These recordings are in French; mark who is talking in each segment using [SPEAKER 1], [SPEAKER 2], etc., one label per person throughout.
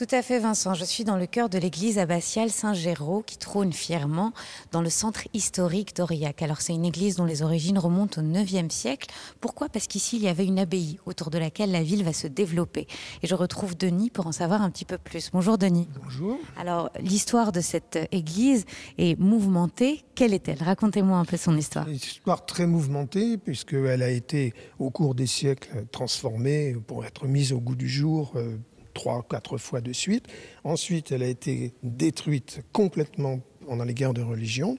[SPEAKER 1] Tout à fait, Vincent. Je suis dans le cœur de l'église abbatiale Saint-Géraud qui trône fièrement dans le centre historique d'Aurillac. Alors c'est une église dont les origines remontent au IXe siècle. Pourquoi? Parce qu'ici il y avait une abbaye autour de laquelle la ville va se développer. Et je retrouve Denis pour en savoir un petit peu plus. Bonjour Denis.
[SPEAKER 2] Bonjour.
[SPEAKER 1] Alors l'histoire de cette église est mouvementée. Quelle est-elle? Racontez-moi un peu son histoire.
[SPEAKER 2] Une histoire très mouvementée puisqu'elle a été au cours des siècles transformée pour être mise au goût du jour 3-4 fois de suite. Ensuite, elle a été détruite complètement pendant les guerres de religion,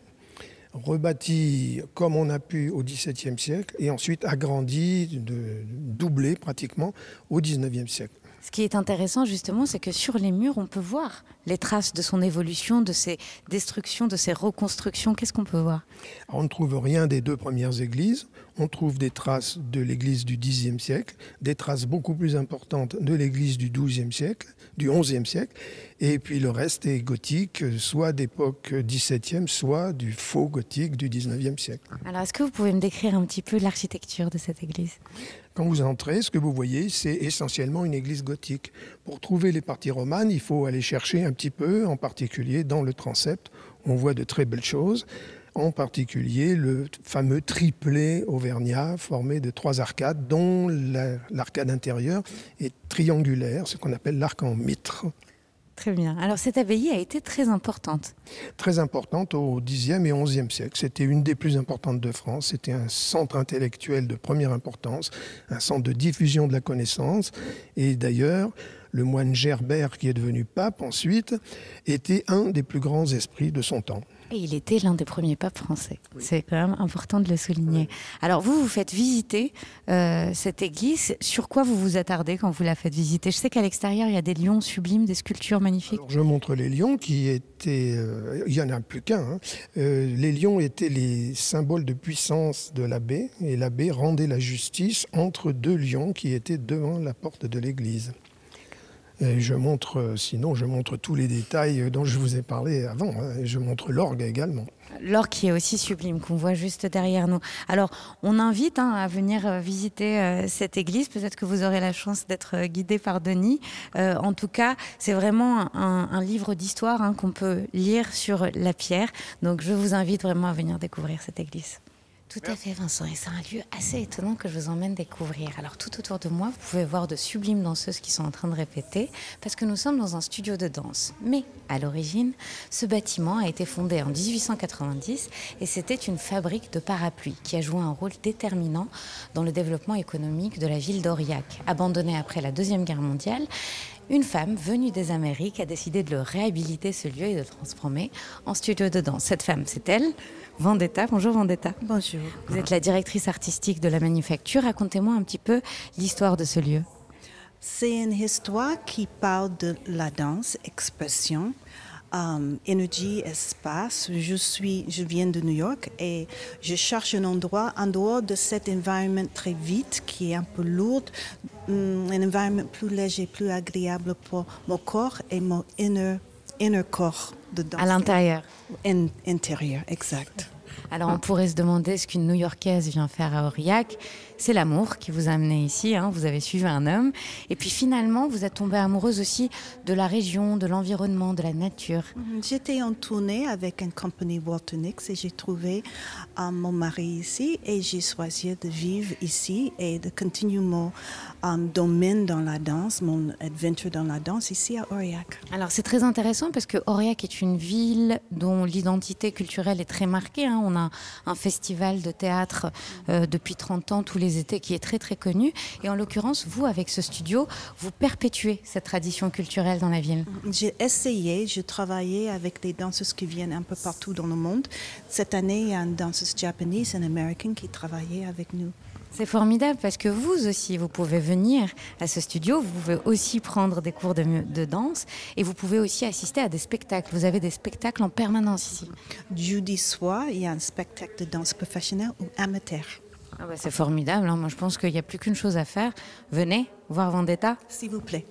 [SPEAKER 2] rebâtie comme on a pu au XVIIe siècle et ensuite agrandie, doublée pratiquement au XIXe siècle.
[SPEAKER 1] Ce qui est intéressant justement, c'est que sur les murs, on peut voir les traces de son évolution, de ses destructions, de ses reconstructions. Qu'est-ce qu'on peut voir?
[SPEAKER 2] On ne trouve rien des deux premières églises. On trouve des traces de l'église du Xe siècle, des traces beaucoup plus importantes de l'église du XIIe siècle, du XIe siècle, et puis le reste est gothique, soit d'époque XVIIe, soit du faux gothique du XIXe siècle.
[SPEAKER 1] Alors, est-ce que vous pouvez me décrire un petit peu l'architecture de cette église?
[SPEAKER 2] Quand vous entrez, ce que vous voyez, c'est essentiellement une église gothique. Pour trouver les parties romanes, il faut aller chercher un petit peu, en particulier dans le transept. On voit de très belles choses, en particulier le fameux triplet auvergnat formé de 3 arcades, dont l'arcade intérieure est triangulaire, ce qu'on appelle l'arc en mitre.
[SPEAKER 1] Très bien. Alors cette abbaye a été très importante.
[SPEAKER 2] Très importante au Xe et XIe siècle. C'était une des plus importantes de France. C'était un centre intellectuel de première importance, un centre de diffusion de la connaissance. Et d'ailleurs, le moine Gerbert, qui est devenu pape ensuite, était un des plus grands esprits de son temps.
[SPEAKER 1] Et il était l'un des premiers papes français. Oui. C'est quand même important de le souligner. Oui. Alors vous faites visiter cette église. Sur quoi vous vous attardez quand vous la faites visiter? Je sais qu'à l'extérieur, il y a des lions sublimes, des sculptures magnifiques.
[SPEAKER 2] Alors, je montre les lions qui étaient... il n'y en a plus qu'un. Hein. Les lions étaient les symboles de puissance de l'abbé. Et l'abbé rendait la justice entre 2 lions qui étaient devant la porte de l'église. Et sinon je montre tous les détails dont je vous ai parlé avant. Et je montre l'orgue également.
[SPEAKER 1] L'orgue qui est aussi sublime, qu'on voit juste derrière nous. Alors, on invite à venir visiter cette église. Peut-être que vous aurez la chance d'être guidé par Denis. En tout cas, c'est vraiment un livre d'histoire qu'on peut lire sur la pierre. Donc, je vous invite vraiment à venir découvrir cette église. Tout à fait, Vincent, et c'est un lieu assez étonnant que je vous emmène découvrir. Alors tout autour de moi, vous pouvez voir de sublimes danseuses qui sont en train de répéter, parce que nous sommes dans un studio de danse. Mais à l'origine, ce bâtiment a été fondé en 1890 et c'était une fabrique de parapluies qui a joué un rôle déterminant dans le développement économique de la ville d'Aurillac. Abandonnée après la Deuxième Guerre mondiale, une femme venue des Amériques a décidé de le réhabiliter, ce lieu, et de le transformer en studio de danse. Cette femme, c'est elle, Vendetta. Bonjour Vendetta.
[SPEAKER 3] Bonjour.
[SPEAKER 1] Vous êtes la directrice artistique de la Manufacture. Racontez-moi un petit peu l'histoire de ce lieu.
[SPEAKER 3] C'est une histoire qui parle de la danse, expression, énergie, espace. Je viens de New York et je cherche un endroit en dehors de cet environnement très vite qui est un peu lourd, un environnement plus léger, plus agréable pour mon corps et mon inner corps de danse.
[SPEAKER 1] À l'intérieur.
[SPEAKER 3] Intérieur, exact.
[SPEAKER 1] Alors on pourrait se demander ce qu'une New-Yorkaise vient faire à Aurillac. C'est l'amour qui vous a amené ici, vous avez suivi un homme. Et puis finalement, vous êtes tombée amoureuse aussi de la région, de l'environnement, de la nature.
[SPEAKER 3] J'étais en tournée avec une compagnie Walter Nix et j'ai trouvé mon mari ici et j'ai choisi de vivre ici et de continuer mon domaine dans la danse, mon aventure dans la danse ici à Aurillac.
[SPEAKER 1] Alors c'est très intéressant parce que Aurillac est une ville dont l'identité culturelle est très marquée. On a un festival de théâtre depuis 30 ans tous les étés qui est très très connu. Et en l'occurrence, vous, avec ce studio, vous perpétuez cette tradition culturelle dans la ville.
[SPEAKER 3] J'ai essayé, je travaillais avec des danseuses qui viennent un peu partout dans le monde. Cette année, il y a une danseuse japonaise, une américaine qui travaillait avec nous.
[SPEAKER 1] C'est formidable parce que vous aussi, vous pouvez venir à ce studio, vous pouvez aussi prendre des cours de danse et vous pouvez aussi assister à des spectacles. Vous avez des spectacles en permanence ici.
[SPEAKER 3] Jeudi soir, il y a un spectacle de danse professionnelle ou amateur.
[SPEAKER 1] Ah bah c'est formidable, Moi, je pense qu'il n'y a plus qu'une chose à faire. Venez voir Vendetta.
[SPEAKER 3] S'il vous plaît.